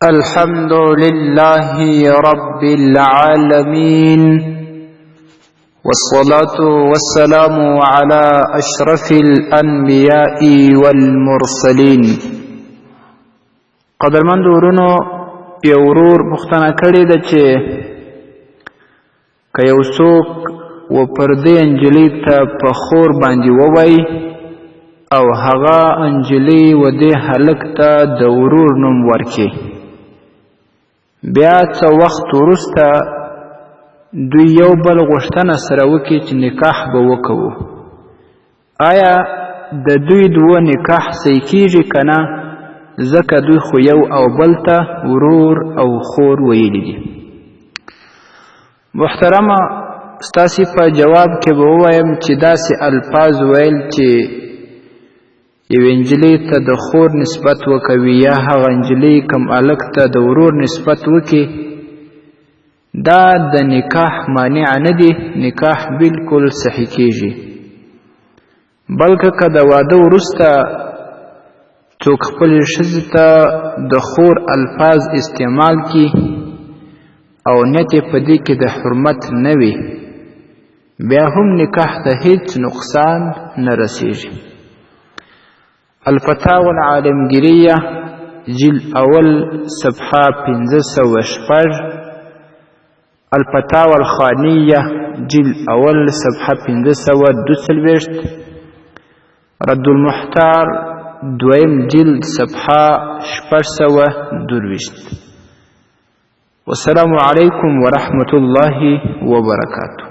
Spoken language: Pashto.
الحمد لله رب العالمين، والصلاة والسلام على أشرف الأنبياء والمرسلين. قدرمند ورونو یو ورور پوښتنه کړې ده چې که یو څوک و پردې انجلۍ ته په خور باندې ووایي او هغه انجلۍ و دې هلک ته د ورور نوم ورکړي، بیا څه وخت وروسته دوی یو بل غوښتنه سره وکړي چې نکاح به وکوو، آیا د دوی دوه نکاح صحیح کیږي که نه؟ ځکه دوی خو یو او بل ته ورور او خور ویلي دي. محترمه، ستاسې په جواب کې به ووایم چې داسې الفاظ ویل چې یو انجلۍ ته د خور نسبت وکوي یا هغه انجلۍ کم هلک ته د ورور نسبت وکړي، دا د نکاح مانع نه دی، نکاح بالکل صحیح کیږي. بلکې که د واده وروسته څوک خپلې ښځې ته د خور الفاظ استعمال کړي او نیت یې په دې کې د حرمت نه وي، بیا هم نکاح ته هیڅ نقصان نه رسیږي. الفتاوى العالمگیریه جلد اول صفحه 506، الفتاوى الخانیه جلد اول صفحه 542، رد المحتار دویم جلد صفحه 622. والسلام علیکم ورحمة الله وبرکاته.